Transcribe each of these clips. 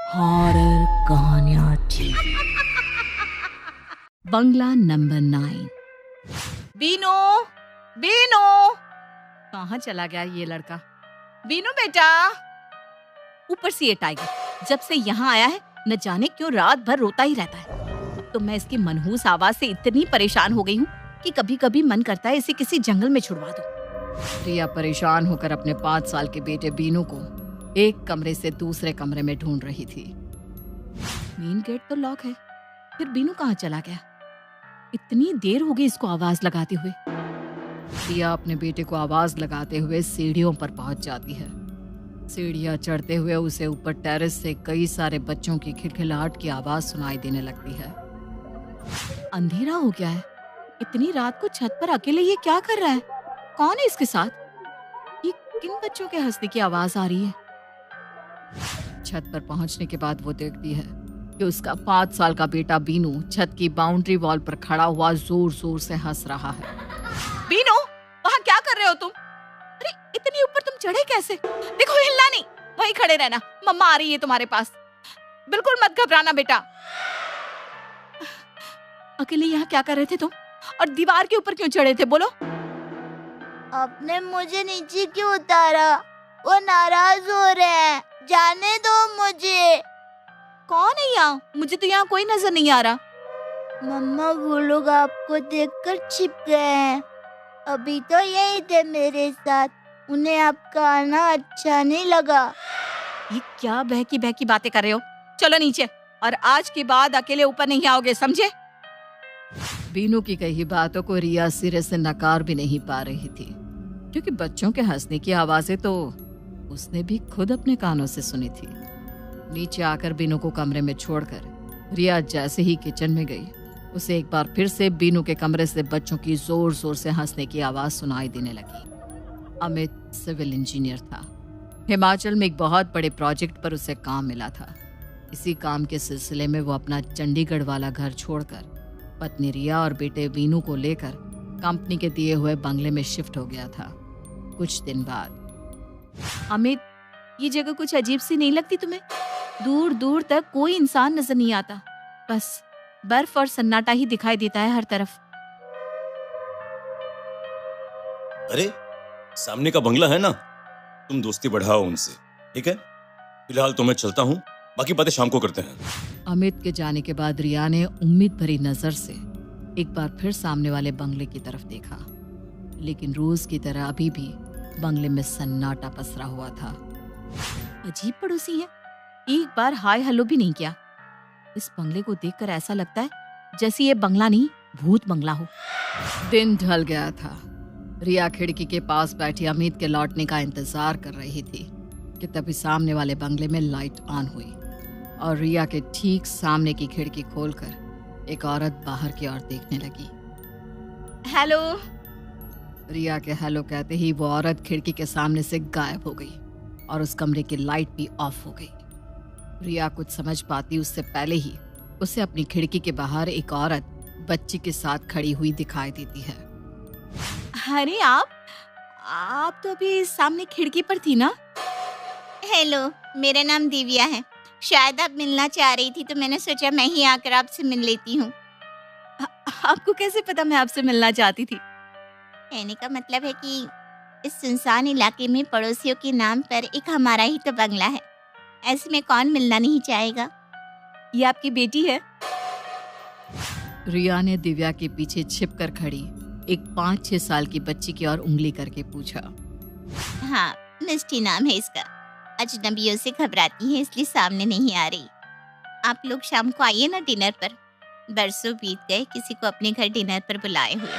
Horror कहानियां TV. बंगला number 9। Binu, Binu, कहाँ चला गया ये लड़का? बीनू बेटा। ऊपर से ये टाइगर जब से यहाँ आया है न जाने क्यों रात भर रोता ही रहता है। अब तो मैं इसकी मनहूस आवाज से इतनी परेशान हो गई हूँ कि कभी कभी मन करता है इसे किसी जंगल में छुड़वा दूं। रिया परेशान होकर अपने 5 साल के बेटे बीनू को एक कमरे से दूसरे कमरे में ढूंढ रही थी। मेन गेट तो लॉक है, फिर बीनू कहाँ चला गया? इतनी देर हो गई इसको आवाज लगाते हुए। रिया अपने बेटे को आवाज लगाते हुए सीढ़ियों पर पहुंच जाती है। सीढ़ियां चढ़ते हुए उसे ऊपर टेरेस से कई सारे बच्चों की खिलखिलाहट की आवाज सुनाई देने लगती है। अंधेरा हो गया है, इतनी रात को छत पर अकेले ये क्या कर रहा है? कौन है इसके साथ? ये किन बच्चों के हंसने की आवाज आ रही है? छत पर पहुंचने के बाद वो देखती है कि उसका 5 साल का बेटा बीनू छत की बाउंड्री वॉल पर खड़ा हुआ जोर जोर से हंस रहा है। बीनू, वहाँ क्या कर रहे हो तुम? अरे इतनी ऊपर तुम चढ़े कैसे? देखो हिलना नहीं, वहीं खड़े रहना, मम्मा आ रही है तुम्हारे पास। बिल्कुल मत घबराना बेटा। अकेले यहाँ क्या कर रहे थे तुम? और दीवार के ऊपर क्यों चढ़े थे बोलो? आपने मुझे नीचे क्यों उतारा? वो नाराज हो रहे हैं, जाने दो मुझे। कौन है यहाँ? मुझे तो यहाँ कोई नजर नहीं आ रहा। मम्मा वो लोग आपको देखकर छिप गए हैं। अभी तो यही थे मेरे साथ, उन्हें आपका आना अच्छा नहीं लगा। ये क्या बहकी बहकी बातें कर रहे हो? चलो नीचे, और आज के बाद अकेले ऊपर नहीं आओगे, समझे? बीनू की कही बातों को रिया सिरे से नकार भी नहीं पा रही थी, क्योंकि बच्चों के हंसने की आवाजें तो उसने भी खुद अपने कानों से सुनी थी। नीचे आकर बीनू को कमरे में छोड़कर रिया जैसे ही किचन में गई, उसे एक बार फिर से बीनू के कमरे से बच्चों की जोर जोर से हंसने की आवाज सुनाई देने लगी। अमित सिविल इंजीनियर था। हिमाचल में एक बहुत बड़े प्रोजेक्ट पर उसे काम मिला था। इसी काम के सिलसिले में वो अपना चंडीगढ़ वाला घर छोड़कर पत्नी रिया और बेटे बीनू को लेकर कंपनी के दिए हुए बंगले में शिफ्ट हो गया था। कुछ दिन बाद, अमित, ये जगह कुछ अजीब सी नहीं लगती तुम्हें? दूर दूर तक कोई इंसान नजर नहीं आता, बस बर्फ और सन्नाटा ही दिखाई देता है हर तरफ। अरे सामने का बंगला है ना, तुम दोस्ती बढ़ाओ उनसे, ठीक है? फिलहाल तो मैं चलता हूँ, बाकी बातें शाम को करते हैं। अमित के जाने के बाद रिया ने उम्मीद भरी नजर से एक बार फिर सामने वाले बंगले की तरफ देखा, लेकिन रोज की तरह अभी भी बंगले में सन्नाटा पसरा हुआ था। अजीब पड़ोसी है, एक बार हाय हेलो भी नहीं किया। इस बंगले को देखकर ऐसा लगता है जैसे ये बंगला नहीं, भूत बंगला हो। दिन ढल गया था। रिया खिड़की के पास बैठी अमित के लौटने का इंतजार कर रही थी कि तभी सामने वाले बंगले में लाइट ऑन हुई और रिया के ठीक सामने की खिड़की खोलकर एक औरत बाहर की ओर देखने लगी। हेलो। रिया के हेलो कहते ही वो औरत खिड़की के सामने से गायब हो गई और उस कमरे की लाइट भी ऑफ हो गई। रिया कुछ समझ पाती उससे पहले ही उसे अपनी खिड़की के बाहर एक औरत बच्ची के साथ खड़ी हुई दिखाई देती है। अरे आप तो अभी सामने खिड़की पर थी ना? हेलो, मेरा नाम दिव्या है। शायद आप मिलना चाह रही थी, तो मैंने सोचा मैं ही आकर आपसे मिल लेती हूँ। आपको कैसे पता मैं आपसे मिलना चाहती थी? कहने का मतलब है कि इस सुनसान इलाके में पड़ोसियों के नाम पर एक हमारा ही तो बंगला है, ऐसे में कौन मिलना नहीं चाहेगा। ये आपकी बेटी है? रिया ने दिव्या के पीछे छिपकर खड़ी एक 5-6 साल की बच्ची की ओर उंगली करके पूछा। हाँ, मिष्टी नाम है इसका। अजनबियों से घबराती है, इसलिए सामने नहीं आ रही। आप लोग शाम को आइए ना डिनर पर। बरसों बीत गए किसी को अपने घर डिनर पर बुलाए हुए।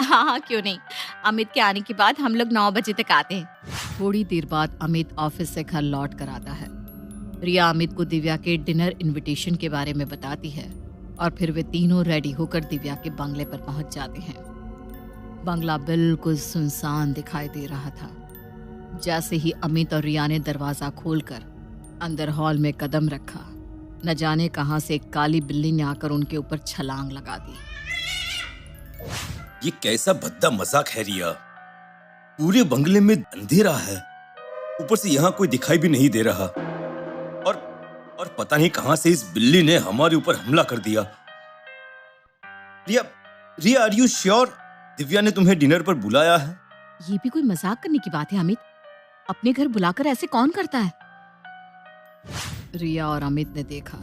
हाँ, क्यों नहीं। अमित के आने के बाद हम लोग 9 बजे तक आते हैं। थोड़ी देर बाद अमित ऑफिस से घर लौट कर आता है। रिया अमित को दिव्या के डिनर इनविटेशन के बारे में बताती है और फिर वे तीनों रेडी होकर दिव्या के बंगले पर पहुंच जाते हैं। बंगला बिल्कुल सुनसान दिखाई दे रहा था। जैसे ही अमित और रिया ने दरवाजा खोलकर अंदर हॉल में कदम रखा, न जाने कहां से एक काली बिल्ली ने आकर उनके ऊपर छलांग लगा दी। ये कैसा भद्दा मजाक है रिया? पूरे बंगले में अंधेरा है, ऊपर से यहाँ कोई दिखाई भी नहीं दे रहा, और पता नहीं कहां से इस बिल्ली ने हमारे ऊपर हमला कर दिया। रिया, रिया, आर यू श्योर दिव्या ने तुम्हें डिनर पर बुलाया है? ये भी कोई मजाक करने की बात है अमित? अपने घर बुलाकर ऐसे कौन करता है? रिया और अमित ने देखा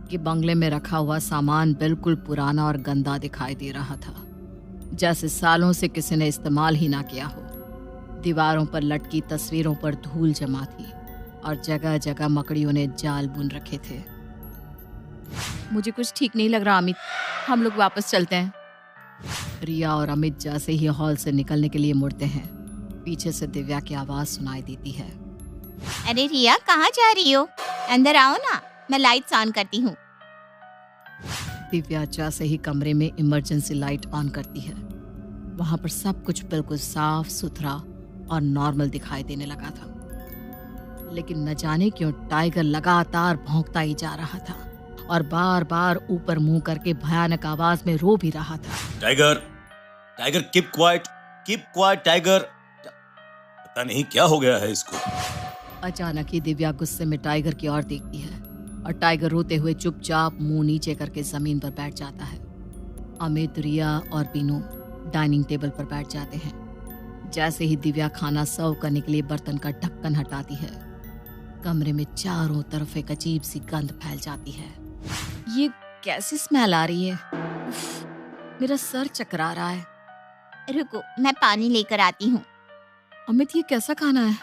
कि बंगले में रखा हुआ सामान बिल्कुल पुराना और गंदा दिखाई दे रहा था, जैसे सालों से किसी ने इस्तेमाल ही ना किया हो। दीवारों पर लटकी तस्वीरों पर धूल जमा थी और जगह जगह मकड़ियों ने जाल बुन रखे थे। मुझे कुछ ठीक नहीं लग रहा अमित, हम लोग वापस चलते हैं। रिया और अमित जैसे ही हॉल से निकलने के लिए मुड़ते हैं, पीछे से दिव्या की आवाज सुनाई देती है। अरे रिया, कहाँ जा रही हो? अंदर आओ ना, मैं लाइट्स ऑन करती हूँ। दिव्या जैसे ही कमरे में इमरजेंसी लाइट ऑन करती है, वहां पर सब कुछ बिल्कुल साफ सुथरा और नॉर्मल दिखाई देने लगा था। लेकिन न जाने क्यों टाइगर लगातार भौंकता ही जा रहा था और बार बार ऊपर मुंह करके भयानक आवाज में रो भी रहा था। Tiger, tiger, keep quiet tiger. पता नहीं क्या हो गया है इसको। अचानक ही दिव्या गुस्से में टाइगर की ओर देखती है और टाइगर रोते हुए चुपचाप मुंह नीचे करके जमीन पर बैठ जाता है। अमित, रिया और बीनू डाइनिंग टेबल पर बैठ जाते हैं। जैसे ही दिव्या खाना सर्व करने के लिए बर्तन का ढक्कन हटाती है, कमरे में चारों तरफ एक अजीब सी गंध फैल जाती है। ये कैसी स्मेल आ रही है? उफ, मेरा सर चकरा रहा है। रुको, मैं पानी लेकर आती हूँ। अमित, ये कैसा खाना है?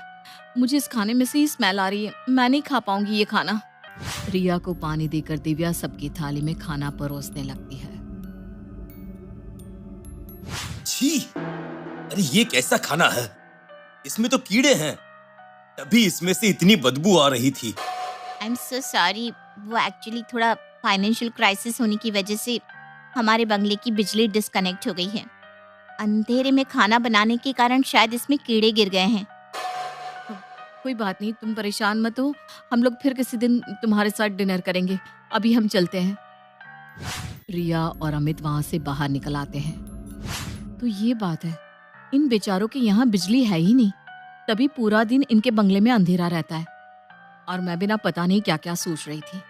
मुझे इस खाने में से ही स्मेल आ रही है, मैं नहीं खा पाऊंगी ये खाना। रिया को पानी देकर दिव्या सबकी थाली में खाना परोसने लगती है। छी, अरे ये कैसा खाना है? इसमें तो कीड़े हैं, तभी इसमें से इतनी बदबू आ रही थी। आई एम सो सॉरी, वो एक्चुअली थोड़ा फाइनेंशियल क्राइसिस होने की वजह से हमारे बंगले की बिजली डिस्कनेक्ट हो गई है। अंधेरे में खाना बनाने के कारण शायद इसमें कीड़े गिर गए हैं। कोई बात नहीं, तुम परेशान मत हो, हम लोग फिर किसी दिन तुम्हारे साथ डिनर करेंगे। अभी हम चलते हैं। रिया और अमित वहां से बाहर निकल आते हैं। तो ये बात है, इन बेचारों के यहाँ बिजली है ही नहीं, तभी पूरा दिन इनके बंगले में अंधेरा रहता है। और मैं भी ना पता नहीं क्या क्या सोच रही थी।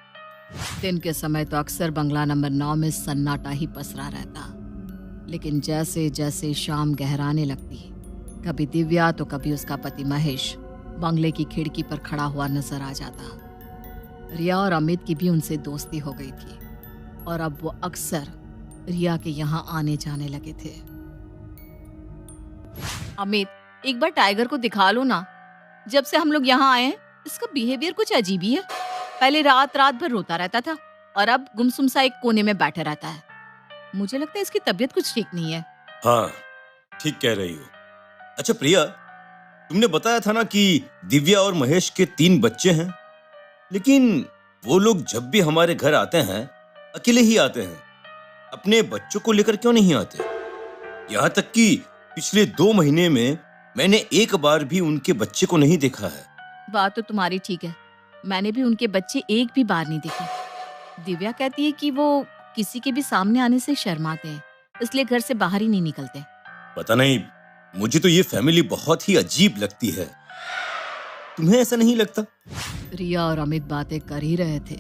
दिन के समय तो अक्सर बंगला नंबर 9 में सन्नाटा ही पसरा रहता, लेकिन जैसे जैसे शाम गहराने लगती, कभी दिव्या तो कभी उसका पति महेश बंगले की खिड़की पर खड़ा हुआ नजर आ जाता। रिया और अमित की भी उनसे दोस्ती हो गई थी और अब वो अक्सर रिया के यहाँ आने जाने लगे थे। अमित, एक बार टाइगर को दिखा लो ना। जब से हम लोग यहाँ आए हैं, इसका बिहेवियर कुछ अजीब ही है। पहले रात रात भर रोता रहता था और अब गुमसुम सा एक कोने में बैठा रहता है। मुझे लगता है इसकी तबीयत कुछ ठीक नहीं है। हाँ, ठीक कह रही हो। अच्छा प्रिया, तुमने बताया था ना कि दिव्या और महेश के 3 बच्चे हैं, लेकिन वो लोग जब भी हमारे घर आते हैं अकेले ही आते हैं, अपने बच्चों को लेकर क्यों नहीं आते? यहाँ तक कि पिछले 2 महीने में मैंने एक बार भी उनके बच्चे को नहीं देखा है। बात तो तुम्हारी ठीक है, मैंने भी उनके बच्चे एक भी बार नहीं देखे। दिव्या कहती है कि वो किसी के भी सामने आने से शर्माते हैं, इसलिए घर से बाहर ही नहीं निकलते। पता नहीं, मुझे तो ये फैमिली बहुत ही अजीब लगती है। तुम्हें ऐसा नहीं लगता? रिया और अमित बातें कर ही रहे थे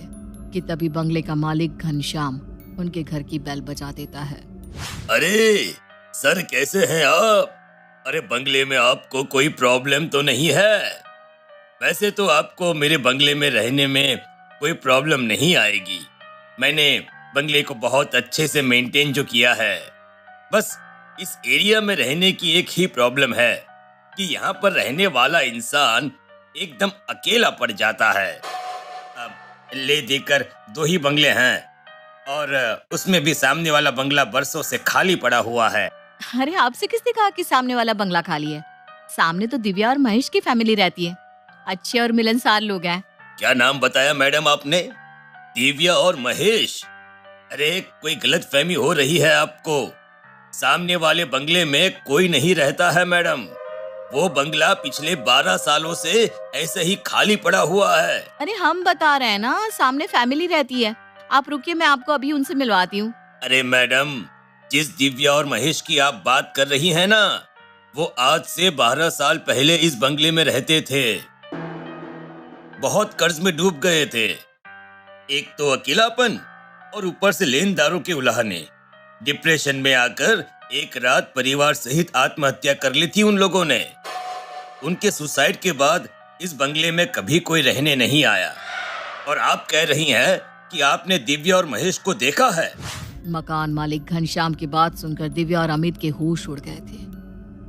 कि तभी बंगले का मालिक घनश्याम उनके घर की बेल बजा देता है। अरे सर, कैसे हैं आप? अरे बंगले में आपको कोई प्रॉब्लम तो नहीं है? वैसे तो आपको मेरे बंगले में रहने में कोई प्रॉब्लम नहीं आएगी। मैंने बंगले को बहुत अच्छे से मेंटेन जो किया है। बस इस एरिया में रहने की एक ही प्रॉब्लम है कि यहाँ पर रहने वाला इंसान एकदम अकेला पड़ जाता है। अब ले देकर 2 ही बंगले हैं और उसमें भी सामने वाला बंगला बरसों से खाली पड़ा हुआ है। अरे आपसे किसने कहा कि सामने वाला बंगला खाली है? सामने तो दिव्या और महेश की फैमिली रहती है, अच्छे और मिलनसार लोग हैं। क्या नाम बताया मैडम आपने? दिव्या और महेश? अरे कोई गलतफहमी हो रही है आपको। सामने वाले बंगले में कोई नहीं रहता है मैडम। वो बंगला पिछले 12 सालों से ऐसे ही खाली पड़ा हुआ है। अरे हम बता रहे हैं ना, सामने फैमिली रहती है। आप रुकिए, मैं आपको अभी उनसे मिलवाती हूँ। अरे मैडम, जिस दिव्या और महेश की आप बात कर रही हैं ना, वो आज से 12 साल पहले इस बंगले में रहते थे। बहुत कर्ज में डूब गए थे, एक तो अकेलापन और ऊपर से लेनदारों के उलाहने। डिप्रेशन में आकर एक रात परिवार सहित आत्महत्या कर ली थी उन लोगों ने। उनके सुसाइड के बाद इस बंगले में कभी कोई रहने नहीं आया। और आप कह रही हैं कि आपने दिव्या और महेश को देखा है। मकान मालिक घनश्याम की बात सुनकर दिव्या और अमित के होश उड़ गए थे।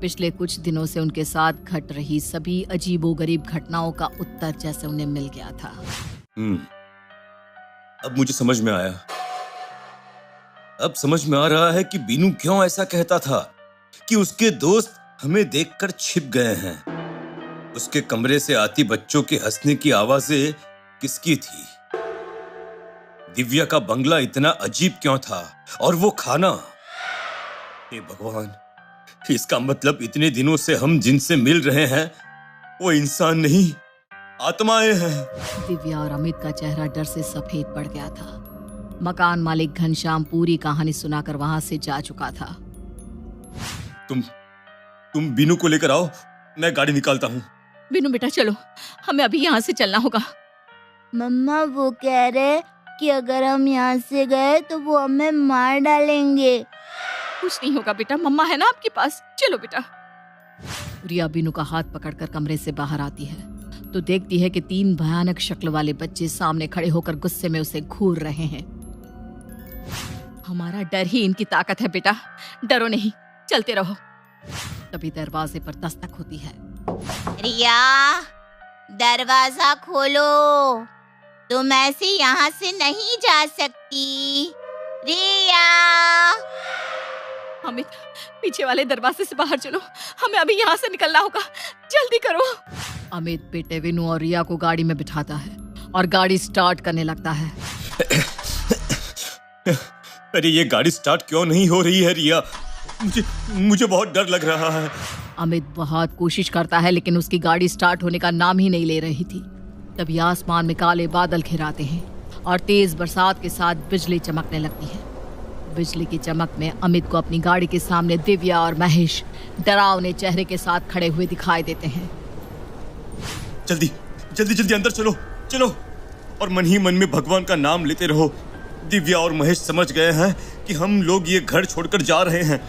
पिछले कुछ दिनों से उनके साथ घट रही सभी अजीबोगरीब घटनाओं का उत्तर जैसे उन्हें मिल गया था। अब मुझे समझ में आया। अब समझ में आ रहा है कि बीनू क्यों ऐसा कहता था कि उसके दोस्त हमें देखकर छिप गए हैं। उसके कमरे से आती बच्चों के हंसने की आवाजें किसकी थी? दिव्या का बंगला इतना अजीब क्यों था? और वो खाना, हे भगवान, इसका मतलब इतने दिनों से हम जिनसे मिल रहे हैं वो इंसान नहीं, आत्माएं हैं। दिव्या और अमित का चेहरा डर से सफेद पड़ गया था। मकान मालिक घनश्याम पूरी कहानी सुनाकर वहां से जा चुका था। तुम बीनू को लेकर आओ, मैं गाड़ी निकालता हूँ। बीनू बेटा चलो, हमें अभी यहाँ से चलना होगा। मम्मा वो कह रहे कि अगर हम यहाँ से गए तो वो हमें मार डालेंगे। कुछ नहीं होगा बेटा, मम्मा है ना आपके पास, चलो बेटा। रिया बीनू का हाथ पकड़कर कमरे से बाहर आती है तो देखती है कि 3 भयानक शक्ल वाले बच्चे सामने खड़े होकर गुस्से में उसे घूर रहे हैं। हमारा डर ही इनकी ताकत है बेटा, डरो नहीं, चलते रहो। तभी दरवाजे पर दस्तक होती है। रिया, दरवाजा खोलो, तुम ऐसे यहाँ से नहीं जा सकती। रिया। अमित, पीछे वाले दरवाजे से बाहर चलो, हमें अभी यहाँ से निकलना होगा, जल्दी करो। अमित बेटे विनू और रिया को गाड़ी में बिठाता है और गाड़ी स्टार्ट करने लगता है। अरे ये गाड़ी स्टार्ट क्यों नहीं हो रही है रिया? मुझे बहुत डर लग रहा है। अमित बहुत कोशिश करता है लेकिन उसकी गाड़ी स्टार्ट होने का नाम ही नहीं ले रही थी। तभी आसमान में काले बादल घिराते हैं और तेज बरसात के साथ बिजली चमकने लगती है। बिजली की चमक में अमित को अपनी गाड़ी के सामने दिव्या और महेश डरावने चेहरे के साथ खड़े हुए दिखाई देते हैं। जल्दी जल्दी जल्दी अंदर चलो चलो, और मन ही मन में भगवान का नाम लेते रहो। दिव्या और महेश समझ गए हैं कि हम लोग ये घर छोड़कर जा रहे हैं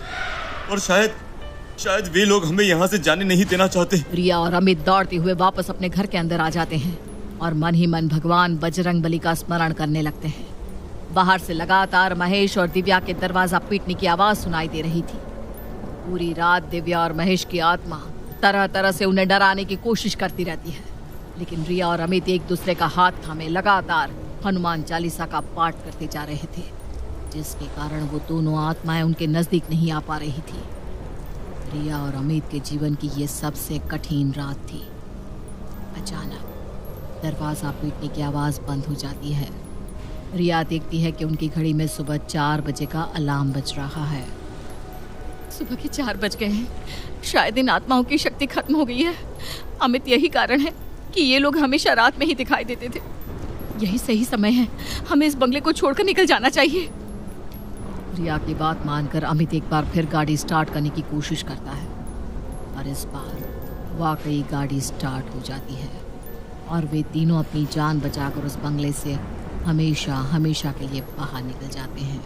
और शायद वे लोग हमें यहाँ से जाने नहीं देना चाहते। रिया और अमित दौड़ते हुए वापस अपने घर के अंदर आ जाते हैं और मन ही मन भगवान बजरंगबली का स्मरण करने लगते हैं। बाहर से लगातार महेश और दिव्या के दरवाजा पीटने की आवाज सुनाई दे रही थी। पूरी रात दिव्या और महेश की आत्मा तरह तरह से उन्हें डराने की कोशिश करती रहती है, लेकिन रिया और अमित एक दूसरे का हाथ थामे लगातार हनुमान चालीसा का पाठ करते जा रहे थे, जिसके कारण वो दोनों आत्माएं उनके नजदीक नहीं आ पा रही थी। रिया और अमित के जीवन की ये सबसे कठिन रात थी। अचानक दरवाजा पीटने की आवाज बंद हो जाती है। रिया देखती है कि उनकी घड़ी में सुबह 4 बजे का अलार्म बज रहा है। सुबह के 4 बज गए हैं, शायद इन आत्माओं की शक्ति खत्म हो गई है। अमित, यही कारण है कि ये लोग हमेशा रात में ही दिखाई देते थे। यही सही समय है, हमें इस बंगले को छोड़कर निकल जाना चाहिए। रिया की बात मानकर अमित एक बार फिर गाड़ी स्टार्ट करने की कोशिश करता है और इस बार वाकई गाड़ी स्टार्ट हो जाती है और वे तीनों अपनी जान बचाकर उस बंगले से हमेशा हमेशा के लिए बाहर निकल जाते हैं।